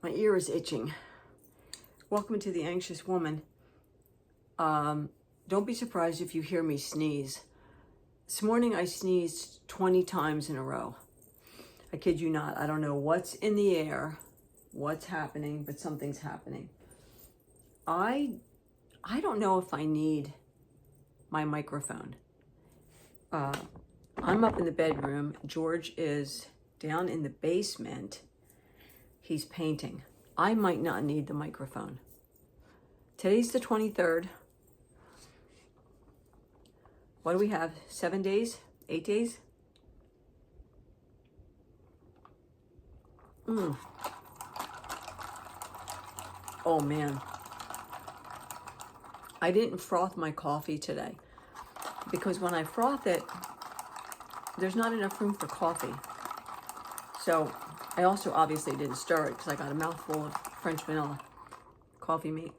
My ear is itching. Welcome to The Anxious Woman. Don't be surprised if you hear me sneeze. This morning I sneezed 20 times in a row. I kid you not. I don't know what's in the air, what's happening, but something's happening. I don't know if I need my microphone. I'm up in the bedroom. George is down in the basement. He's painting. I might not need the microphone. Today's the 23rd. What do we have? 7 days? 8 days? Oh man. I didn't froth my coffee today because when I froth it, there's not enough room for coffee. So I also obviously didn't stir it because I got a mouthful of French vanilla coffee mate.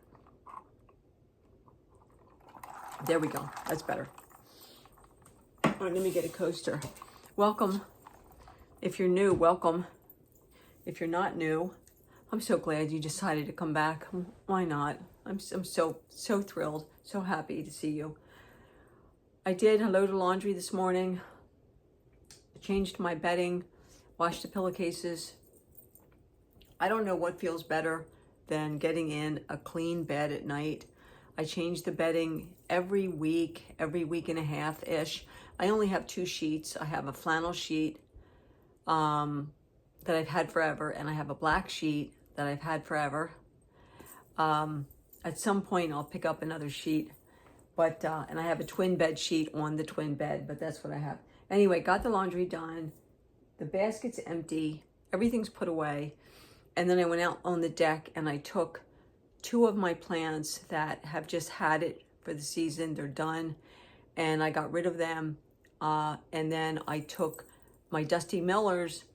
There we go. That's better. All right, let me get a coaster. Welcome. If you're new, welcome. If you're not new, I'm so glad you decided to come back. Why not? I'm so thrilled, so happy to see you. I did a load of laundry this morning, changed my bedding, washed the pillowcases. I don't know what feels better than getting in a clean bed at night. I change the bedding every week and a half-ish. I only have 2 sheets. I have a flannel sheet that I've had forever, and I have a black sheet that I've had forever. At some point, I'll pick up another sheet, but and I have a twin bed sheet on the twin bed, but that's what I have. Anyway, got the laundry done. The basket's empty. Everything's put away. And then I went out on the deck and I took 2 of my plants that have just had it for the season. They're done. And I got rid of them. And then I took my Dusty Millers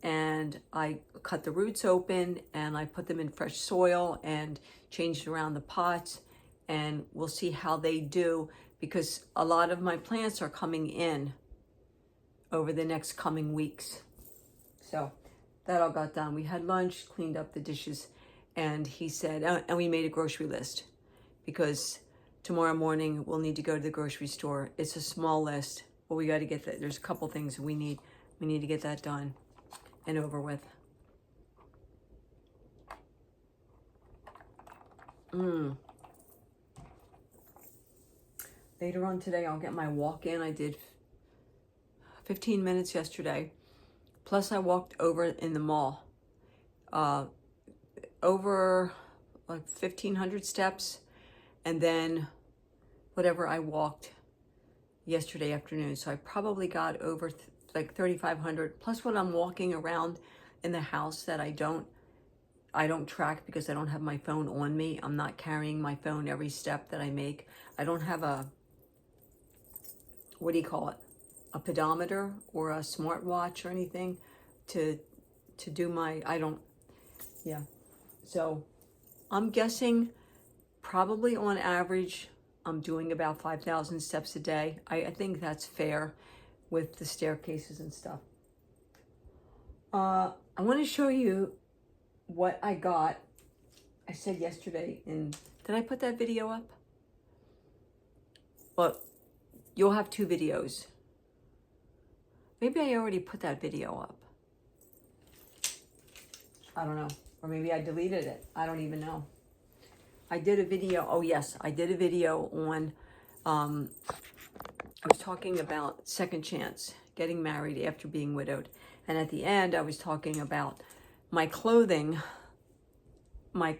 and I cut the roots open and I put them in fresh soil and changed around the pots. And we'll see how they do because a lot of my plants are coming in over the next coming weeks. So that all got done. We had lunch, cleaned up the dishes, and he said, and we made a grocery list because tomorrow morning we'll need to go to the grocery store. It's a small list, but we got to get that. There's a couple things we need to get that done and over with. Later on today, I'll get my walk in. I did 15 minutes yesterday. Plus I walked over in the mall, over like 1,500 steps. And then whatever I walked yesterday afternoon. So I probably got over like 3,500 plus what I'm walking around in the house that I don't track because I don't have my phone on me. I'm not carrying my phone every step that I make. I don't have a, what do you call it? A pedometer or a smartwatch or anything to do my, yeah. So I'm guessing probably on average, I'm doing about 5,000 steps a day. I think that's fair with the staircases and stuff. I want to show you what I got. I said yesterday did I put that video up? Well, you'll have 2 videos. Maybe I already put that video up. I don't know. Or maybe I deleted it. I don't even know. I did a video. Oh, yes. I did a video on, I was talking about second chance, getting married after being widowed. And at the end, I was talking about my clothing, my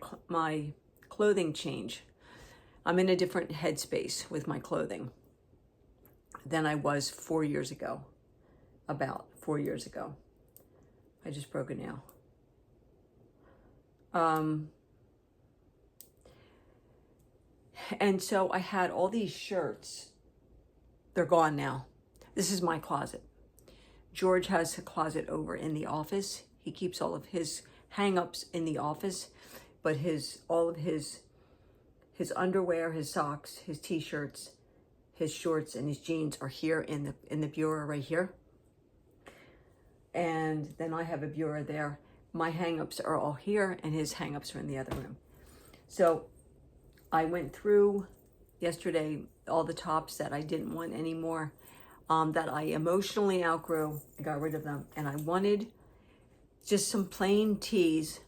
clothing change. I'm in a different headspace with my clothing than I was 4 years ago. About 4 years ago. I just broke a nail. And so I had all these shirts. They're gone now. This is my closet. George has a closet over in the office. He keeps all of his hang-ups in the office, but all of his underwear, his socks, his t-shirts, his shorts, and his jeans are here in the bureau right here. And then I have a bureau there. my hang-ups are all here and his hang-ups are in the other room. So I went through yesterday all the tops that I didn't want anymore, that I emotionally outgrew. I got rid of them, and I wanted just some plain tees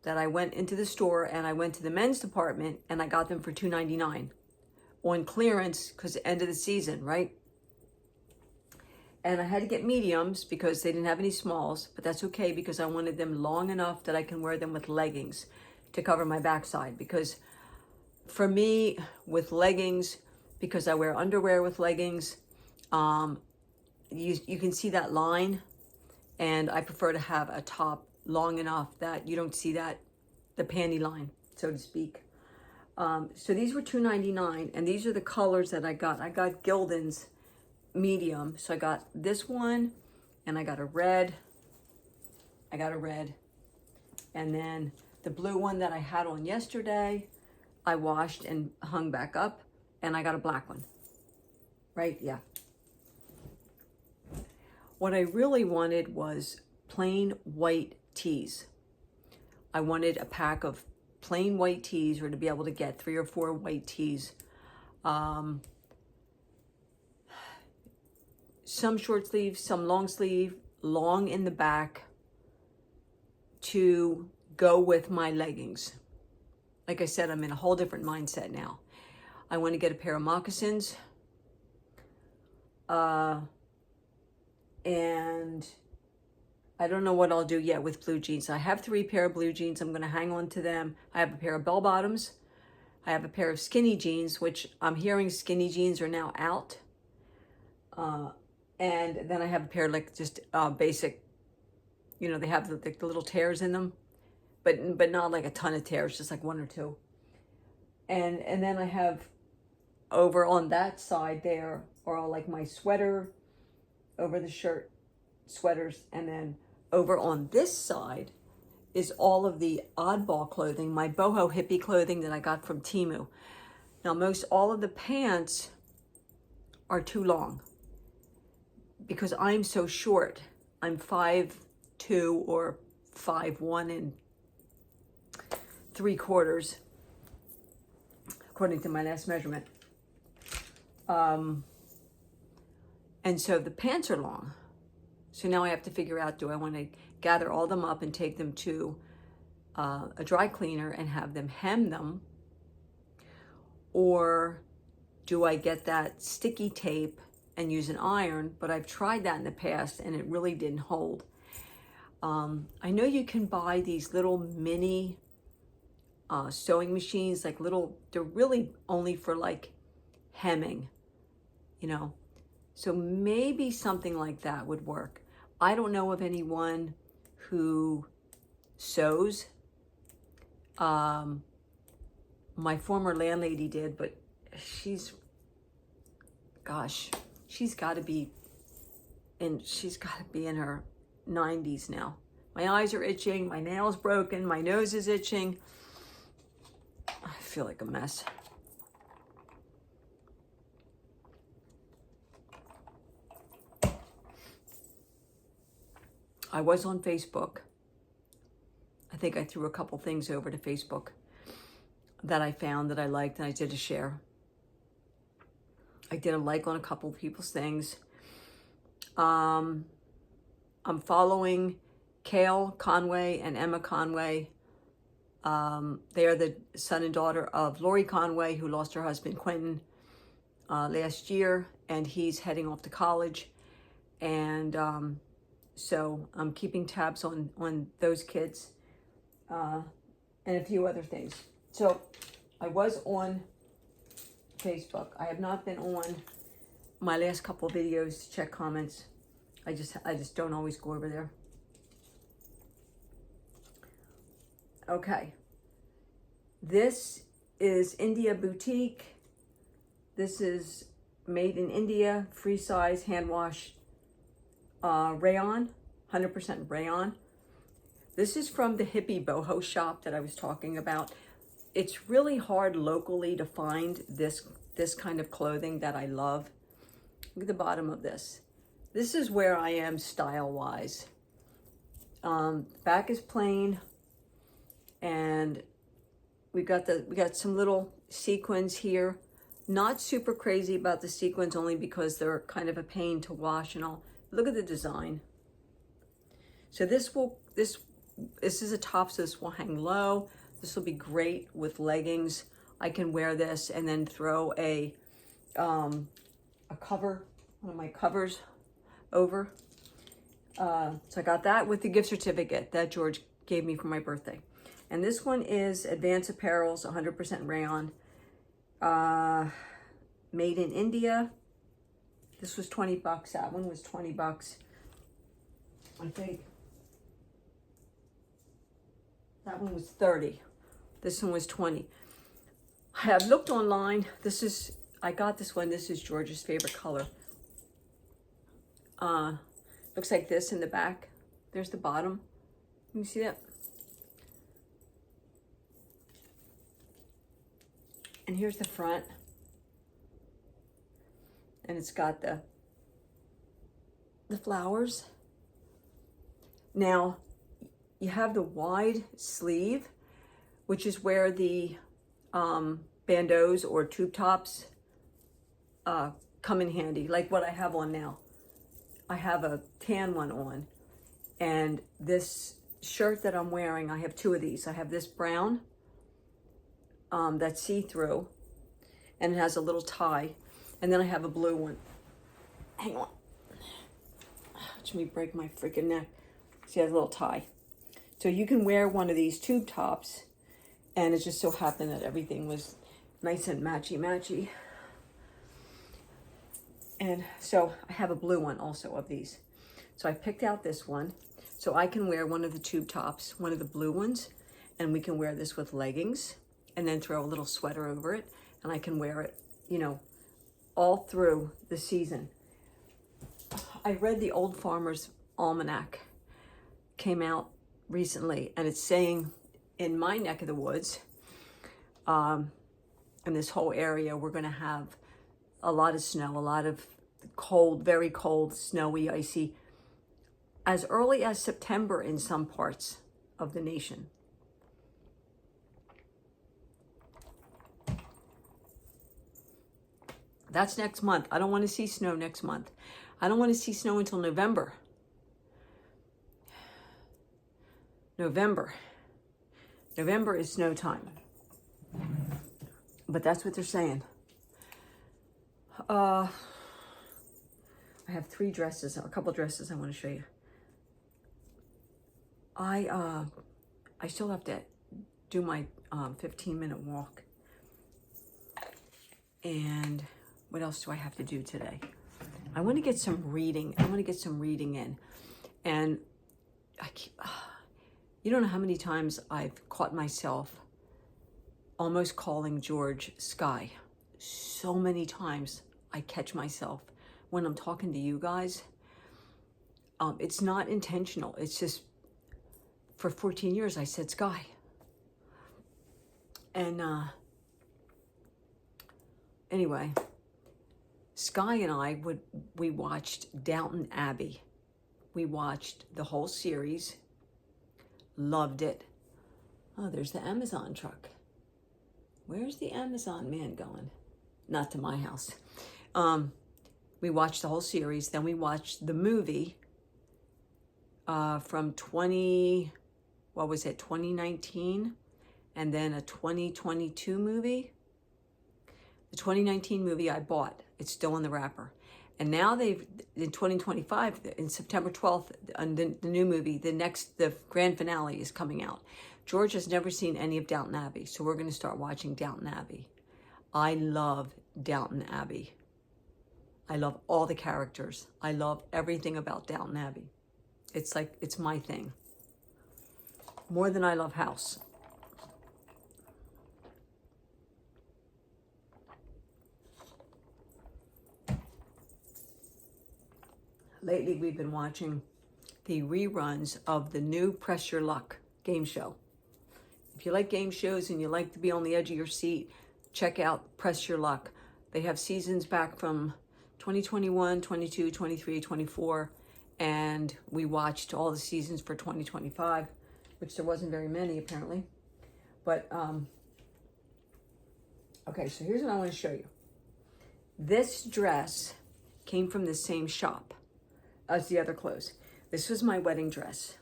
that I went into the store, and I went to the men's department and I got them for $2.99 on clearance because end of the season, right? And I had to get mediums because they didn't have any smalls, but that's okay because I wanted them long enough that I can wear them with leggings to cover my backside. Because for me, with leggings, because I wear underwear with leggings, you can see that line, and I prefer to have a top long enough that you don't see that, the panty line, so to speak. So these were $2.99, and these are the colors that I got. I got Gildan's medium, so I got this one, and I got a red. And then the blue one that I had on yesterday, I washed and hung back up, and I got a black one. Right? Yeah. What I really wanted was plain white tees. I wanted a pack of plain white tees, or to be able to get 3 or 4 white tees. Some short sleeve, some long sleeve, long in the back, to go with my leggings. Like I said, I'm in a whole different mindset now. I want to get a pair of moccasins. And I don't know what I'll do yet with blue jeans. I have 3 pair of blue jeans. I'm going to hang on to them. I have a pair of bell bottoms. I have a pair of skinny jeans, which I'm hearing skinny jeans are now out. And then I have a pair like just basic, you know, they have the little tears in them, but not like a ton of tears, just like 1 or 2. And then I have over on that side there are like my sweater over the shirt, sweaters, and then over on this side is all of the oddball clothing, my boho hippie clothing that I got from Temu. Now, most all of the pants are too long because I'm so short. I'm 5'2" or 5'1 3/4, according to my last measurement. And so the pants are long. So now I have to figure out, do I want to gather all them up and take them to a dry cleaner and have them hem them? Or do I get that sticky tape and use an iron? But I've tried that in the past and it really didn't hold. I know you can buy these little mini sewing machines, like little, they're really only for like hemming, you know. So maybe something like that would work. I don't know of anyone who sews. My former landlady did, but she's got to be in her 90s now. My eyes are itching, my nail's broken, my nose is itching. I feel like a mess. I was on Facebook. I think I threw a couple things over to Facebook that I found that I liked, and I did a share. I did a like on a couple of people's things. I'm following Kale Conway and Emma Conway. They are the son and daughter of Lori Conway, who lost her husband Quentin last year, and he's heading off to college. And so I'm keeping tabs on those kids and a few other things. So I was on Facebook. I have not been on my last couple of videos to check comments. I just don't always go over there. Okay. This is India Boutique. This is made in India, free size, hand wash, rayon, 100% rayon. This is from the hippie boho shop that I was talking about. It's really hard locally to find this kind of clothing that I love. Look at the bottom of this. This is where I am style-wise. Back is plain, and we got some little sequins here. Not super crazy about the sequins, only because they're kind of a pain to wash and all. Look at the design. So this is a top, so this will hang low. This will be great with leggings. I can wear this and then throw a cover, one of my covers over. So I got that with the gift certificate that George gave me for my birthday. And this one is Advance Apparel's 100% rayon. Made in India. This was 20 bucks. That one was 20 bucks. I think that one was 30. This one was 20. I have looked online. I got this one. This is George's favorite color. Looks like this in the back. There's the bottom. You see that? And here's the front. And it's got the flowers. Now, you have the wide sleeve, which is where the bandeaus or tube tops come in handy, like what I have on now. I have a tan one on, and this shirt that I'm wearing, I have two of these. I have this brown that's see-through, and it has a little tie, and then I have a blue one. Hang on. Watch me break my freaking neck. See, it has a little tie. So you can wear one of these tube tops, and it just so happened that everything was nice and matchy-matchy. And so I have a blue one also of these. So I picked out this one. So I can wear one of the tube tops, one of the blue ones, and we can wear this with leggings and then throw a little sweater over it. And I can wear it, you know, all through the season. I read the Old Farmer's Almanac, came out recently, and it's saying in my neck of the woods, in this whole area, we're going to have a lot of snow, a lot of cold, very cold, snowy, icy, as early as September in some parts of the nation. That's next month. I don't want to see snow next month. I don't want to see snow until November. November is snow time. But that's what they're saying. I have three dresses, a couple dresses I want to show you. I still have to do my 15-minute walk. And what else do I have to do today? I want to get some reading. I want to get some reading in. And you don't know how many times I've caught myself almost calling George Sky. So many times I catch myself when I'm talking to you guys. It's not intentional. It's just, for 14 years I said Sky. And anyway, Sky and I we watched Downton Abbey. We watched the whole series, loved it. Oh, there's the Amazon truck. Where's the Amazon man going? Not to my house. We watched the whole series. Then we watched the movie from 2019? And then a 2022 movie. The 2019 movie I bought. It's still in the wrapper. And now in 2025, in September 12th, the new movie, the grand finale is coming out. George has never seen any of Downton Abbey, so we're going to start watching Downton Abbey. I love Downton Abbey. I love all the characters. I love everything about Downton Abbey. It's like, it's my thing. More than I love House. Lately, we've been watching the reruns of the new Press Your Luck game show. If you like game shows and you like to be on the edge of your seat, check out Press Your Luck. They have seasons back from 2021, 22, 23, 24, and we watched all the seasons for 2025, which there wasn't very many apparently. But, okay, so here's what I want to show you. This dress came from the same shop as the other clothes. This was my wedding dress.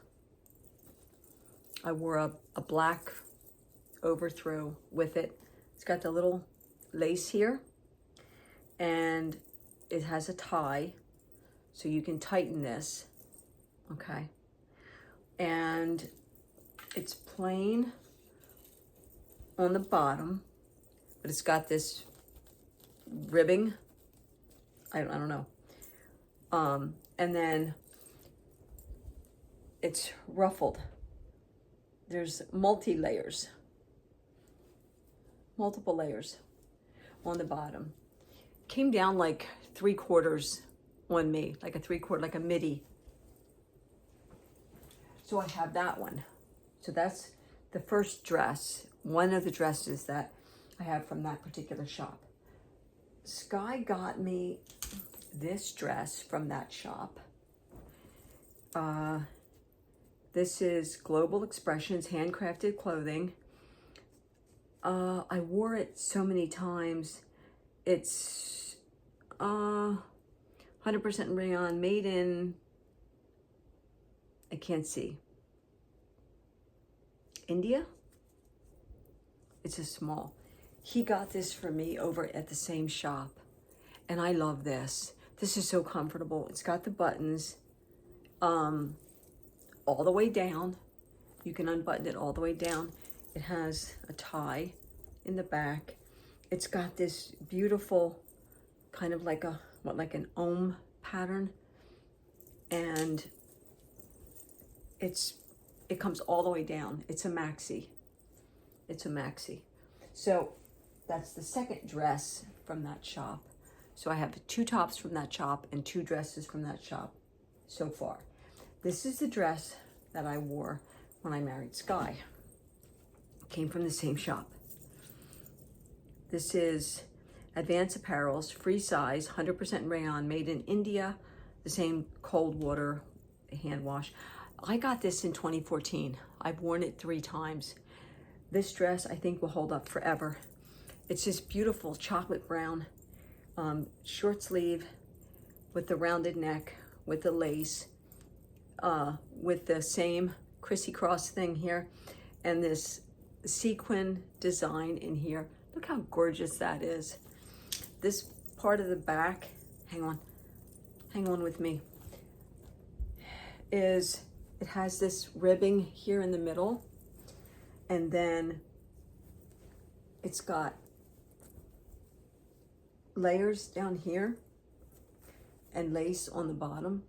I wore a black overthrow with it. It's got the little lace here, and it has a tie, so you can tighten this, okay? And it's plain on the bottom, but it's got this ribbing. I don't know. And then it's ruffled. There's multiple layers on the bottom. Came down like 3/4 on me, like a 3/4, like a midi. So I have that one. So that's the first dress, one of the dresses that I have from that particular shop. Sky got me this dress from that shop. This is Global Expressions handcrafted clothing. I wore it so many times. It's 100% rayon, made in, I can't see, India? It's a small. He got this for me over at the same shop, and I love this. This is so comfortable. It's got the buttons all the way down. You can unbutton it all the way down. It has a tie in the back. It's got this beautiful kind of like like an ohm pattern, and it comes all the way down. It's a maxi. So that's the second dress from that shop. So I have 2 tops from that shop and 2 dresses from that shop so far. This is the dress that I wore when I married Sky. It came from the same shop. This is Advanced Apparel's free size, 100% rayon, made in India, the same cold water hand wash. I got this in 2014. I've worn it 3 times. This dress I think will hold up forever. It's this beautiful chocolate brown short sleeve with the rounded neck, with the lace, with the same crissy-cross thing here, and this sequin design in here. Look how gorgeous that is. This part of the back, hang on with me, it has this ribbing here in the middle, and then it's got layers down here and lace on the bottom.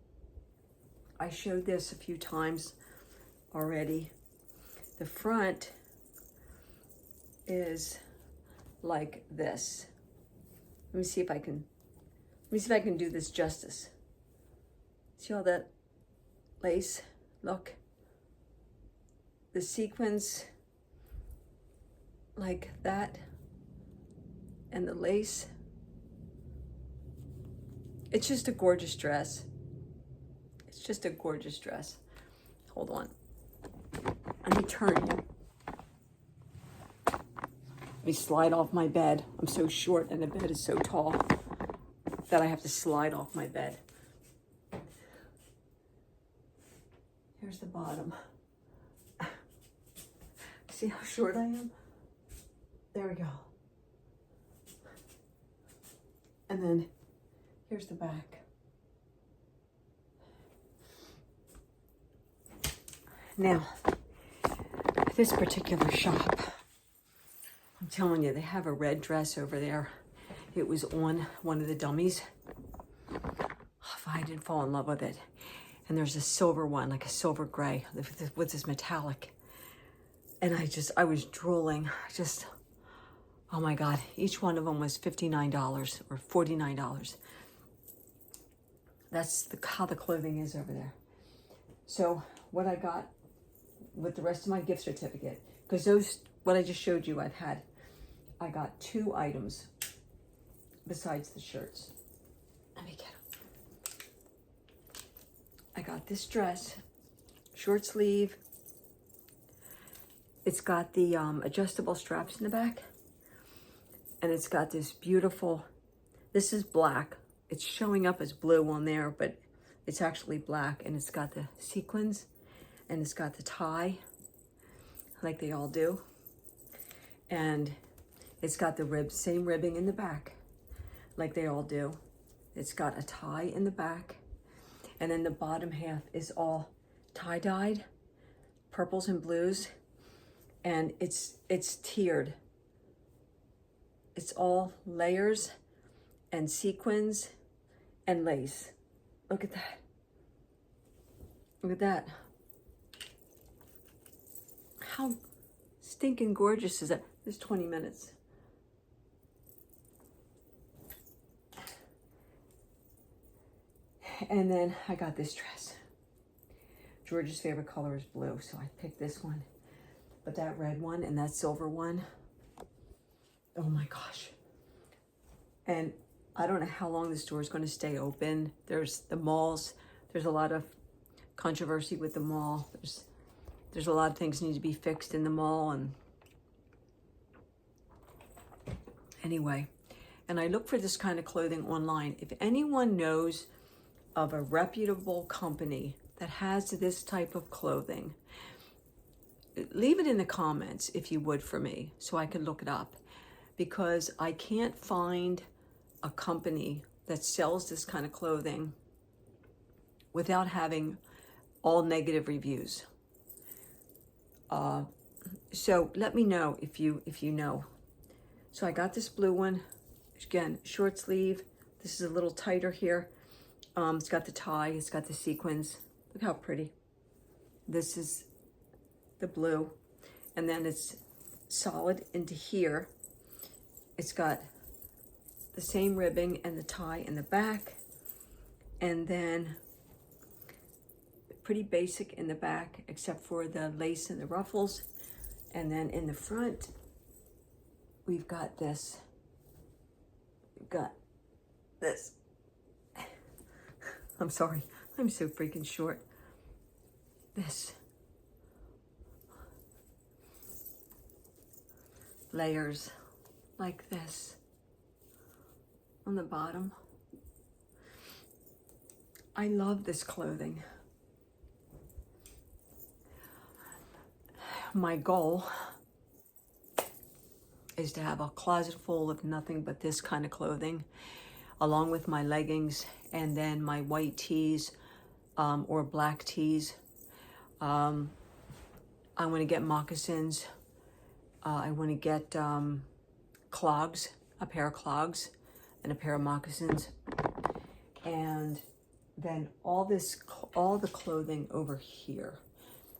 I showed this a few times already. The front is like this. Let me see if I can do this justice. See all that lace? Look. The sequins like that, and the lace. It's just a gorgeous dress. It's just a gorgeous dress. Hold on. Let me turn you. Let me slide off my bed. I'm so short and the bed is so tall that I have to slide off my bed. Here's the bottom. See how short I am? There we go. And then here's the back. Now, this particular shop, I'm telling you, they have a red dress over there. It was on one of the dummies. If I didn't fall in love with it. And there's a silver one, like a silver gray, with this metallic. And I was drooling. Oh my God, each one of them was $59 or $49. That's how the clothing is over there. So what I got with the rest of my gift certificate, because what I just showed you, I got 2 items besides the shirts. Let me get them. I got this dress, short sleeve. It's got the adjustable straps in the back. And it's got this beautiful, this is black. It's showing up as blue on there, but it's actually black. And it's got the sequins and it's got the tie, like they all do. And it's got the ribs, same ribbing in the back, like they all do. It's got a tie in the back. And then the bottom half is all tie-dyed, purples and blues. And it's tiered. It's all layers and sequins and lace. Look at that. Look at that. How stinking gorgeous is that? There's 20 minutes. And then I got this dress. George's favorite color is blue, so I picked this one. But that red one and that silver one, oh my gosh. And I don't know how long the store is going to stay open. There's the malls. There's a lot of controversy with the mall. There's a lot of things need to be fixed in the mall. And anyway, and I look for this kind of clothing online. If anyone knows of a reputable company that has this type of clothing, leave it in the comments if you would for me so I could look it up, because I can't find a company that sells this kind of clothing without having all negative reviews. So let me know if you know. So I got this blue one, again, short sleeve. This is a little tighter here. It's got the tie, it's got the sequins. Look how pretty. This is the blue, and then it's solid into here. It's got the same ribbing and the tie in the back, and then pretty basic in the back except for the lace and the ruffles. And then in the front we've got this. I'm sorry, I'm so freaking short. This layers like this on the bottom. I love this clothing. My goal is to have a closet full of nothing but this kind of clothing, along with my leggings and then my white tees or black tees. I want to get moccasins. I want to get clogs, a pair of clogs and a pair of moccasins. And then all the clothing over here.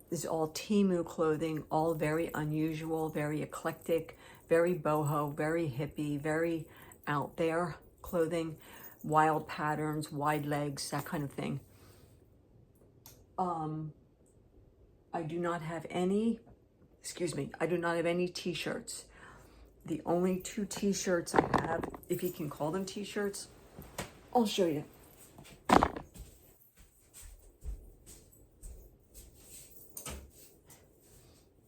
This is all Temu clothing, all very unusual, very eclectic, very boho, very hippie, very out there clothing, wild patterns, wide legs, that kind of thing. I do not have any t-shirts. The only 2 t-shirts I have, if you can call them t-shirts, I'll show you.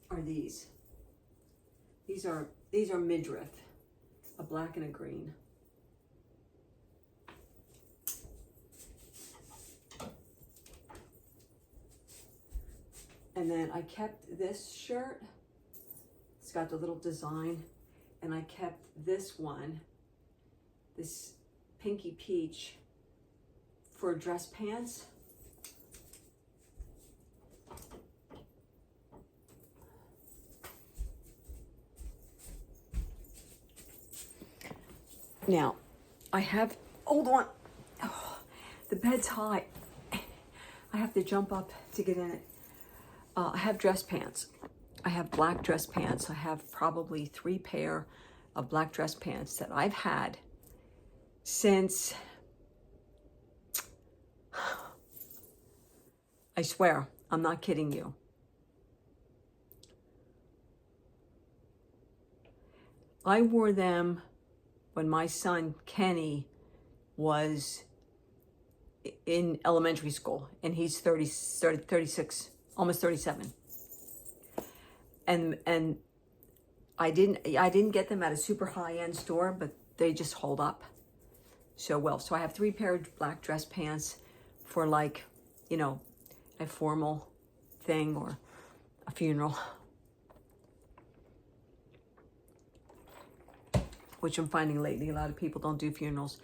Are these. These are midriff, a black and a green. And then I kept this shirt. It's got the little design. And I kept this one, this pinky peach, for dress pants. Now, I have, hold on, oh, the bed's high. I have to jump up to get in it. I have dress pants. I have black dress pants. I have probably 3 pair of black dress pants that I've had since, I swear, I'm not kidding you. I wore them when my son Kenny was in elementary school, and he's 36, almost 37. And I didn't get them at a super high-end store, but they just hold up so well. So I have 3 pair of black dress pants for, like, you know, a formal thing or a funeral, which I'm finding lately a lot of people don't do funerals.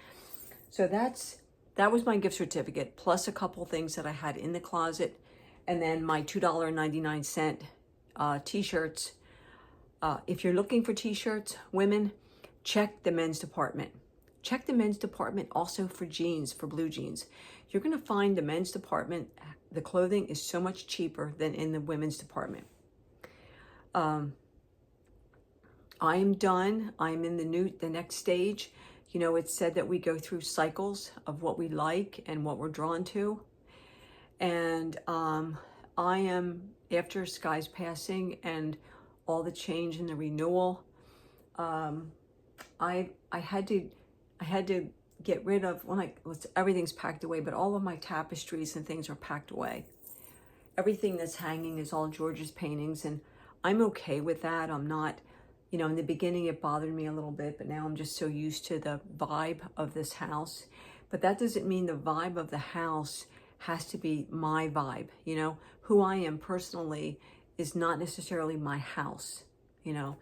So that was my gift certificate, plus a couple things that I had in the closet, and then my $2.99 t-shirts. If you're looking for t-shirts, women, check the men's department. Check the men's department also for jeans, for blue jeans. You're gonna find the men's department, the clothing is so much cheaper than in the women's department. I am done. I'm in the next stage. You know, it's said that we go through cycles of what we like and what we're drawn to. And I am, after Sky's passing and all the change and the renewal, I had to get rid of, everything's packed away, but all of my tapestries and things are packed away. Everything that's hanging is all George's paintings, and I'm okay with that. I'm not, you know, in the beginning it bothered me a little bit, but now I'm just so used to the vibe of this house. But that doesn't mean the vibe of the house has to be my vibe, you know? Who I am personally is not necessarily my house, you know?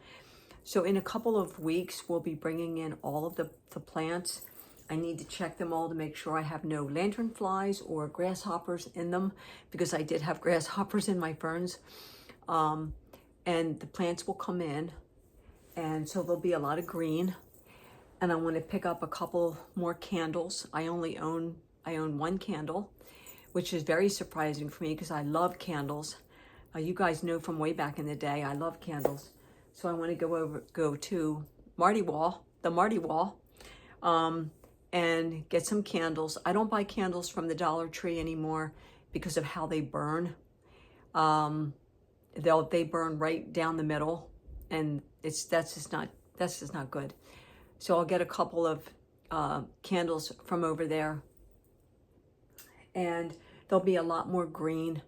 So in a couple of weeks, we'll be bringing in all of the plants. I need to check them all to make sure I have no lanternflies or grasshoppers in them, because I did have grasshoppers in my ferns. And the plants will come in, and so there'll be a lot of green. And I want to pick up a couple more candles. I own 1 candle, which is very surprising for me because I love candles. You guys know from way back in the day, I love candles. So I want to go to Marty Wall, the Marty Wall, and get some candles. I don't buy candles from the Dollar Tree anymore because of how they burn. They burn right down the middle, and that's just not good. So I'll get a couple of candles from over there, and there'll be a lot more green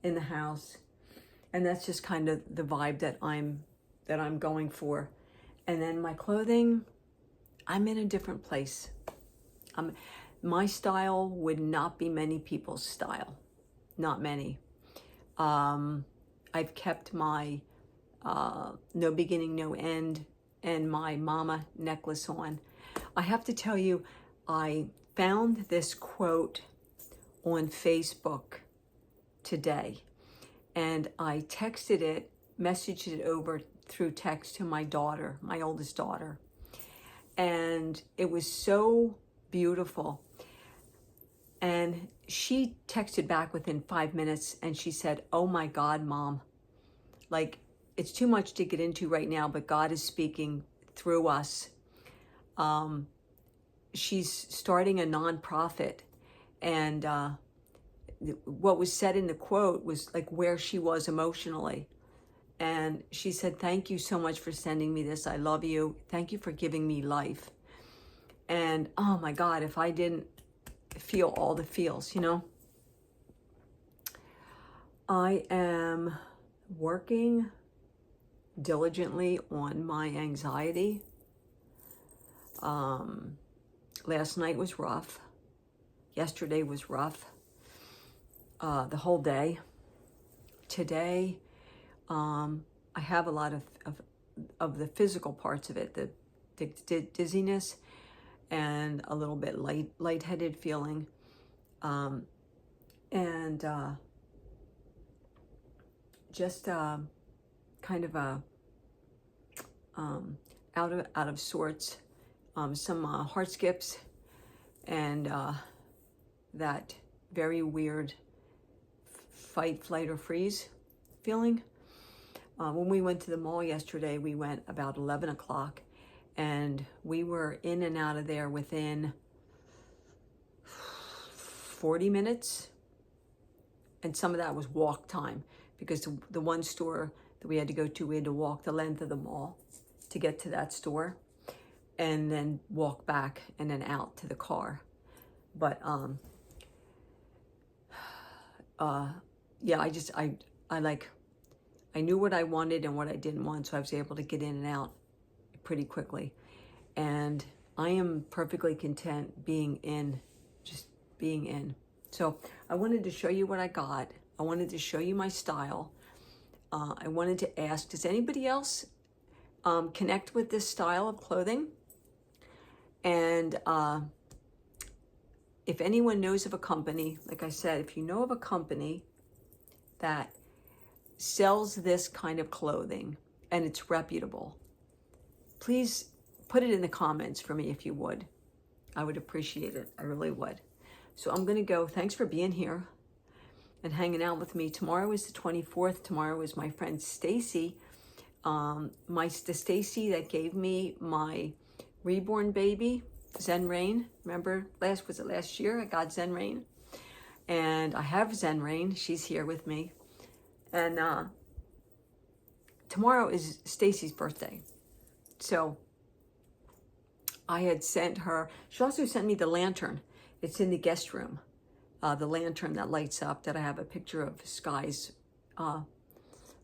in the house, and that's just kind of the vibe that I'm going for. And then my clothing, I'm in a different place. My style would not be many people's style, not many. I've kept my no beginning, no end, and my mama necklace on. I have to tell you, I found this quote on Facebook today, and I messaged it over through text to my daughter, my oldest daughter, and it was so beautiful. And she texted back within 5 minutes, and she said, "Oh my God, Mom, like, it's too much to get into right now, but God is speaking through us." She's starting a nonprofit, and what was said in the quote was like where she was emotionally. And she said, "Thank you so much for sending me this. I love you. Thank you for giving me life." And oh my God, if I didn't feel all the feels, you know. I am working diligently on my anxiety. Last night was rough. Yesterday was rough. The whole day. Today, I have a lot of the physical parts of it, the dizziness and a little bit lightheaded feeling, and just kind of a out of sorts, some heart skips, and that very weird fight, flight, or freeze feeling. When we went to the mall yesterday, we went about 11 o'clock, and we were in and out of there within 40 minutes. And some of that was walk time, because the one store that we had to go to, we had to walk the length of the mall to get to that store, and then walk back and then out to the car. But yeah, I knew what I wanted and what I didn't want, so I was able to get in and out pretty quickly. And I am perfectly content being in, just being in. So I wanted to show you what I got. I wanted to show you my style. I wanted to ask, does anybody else connect with this style of clothing? And if anyone knows of a company, like I said, if you know of a company that sells this kind of clothing and it's reputable, please put it in the comments for me if you would. I would appreciate it. I really would. So I'm going to go. Thanks for being here and hanging out with me. Tomorrow is the 24th. Tomorrow is my friend Stacy. The Stacy that gave me my reborn baby, Zen Rain. Remember, was it last year? I got Zen Rain. And I have Zen Rain. She's here with me. And tomorrow is Stacy's birthday. So I had sent her, she also sent me the lantern. It's in the guest room. The lantern that lights up, that I have a picture of Sky's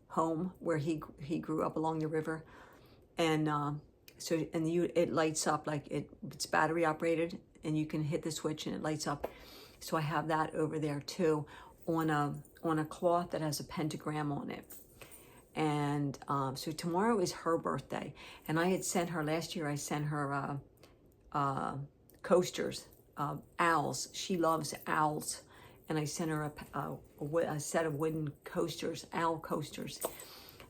home where he grew up along the river. And it lights up like it's battery operated, and you can hit the switch and it lights up. So I have that over there too, on a cloth that has a pentagram on it. And so tomorrow is her birthday, and I had sent her last year. I sent her coasters, owls. She loves owls, and I sent her a set of wooden coasters, owl coasters.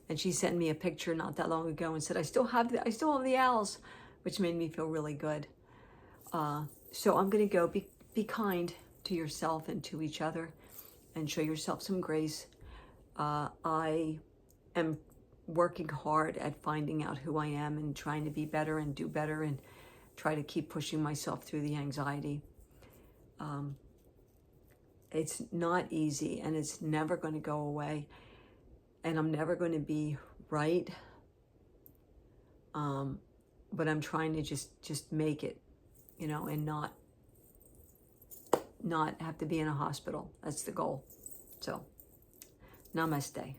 And she sent me a picture not that long ago and said, I still have the owls, which made me feel really good. So I'm gonna go. Be kind to yourself and to each other, and show yourself some grace. I am working hard at finding out who I am and trying to be better and do better and try to keep pushing myself through the anxiety. It's not easy, and it's never going to go away, and I'm never going to be right. But I'm trying to just make it, and not have to be in a hospital. That's the goal. So, namaste.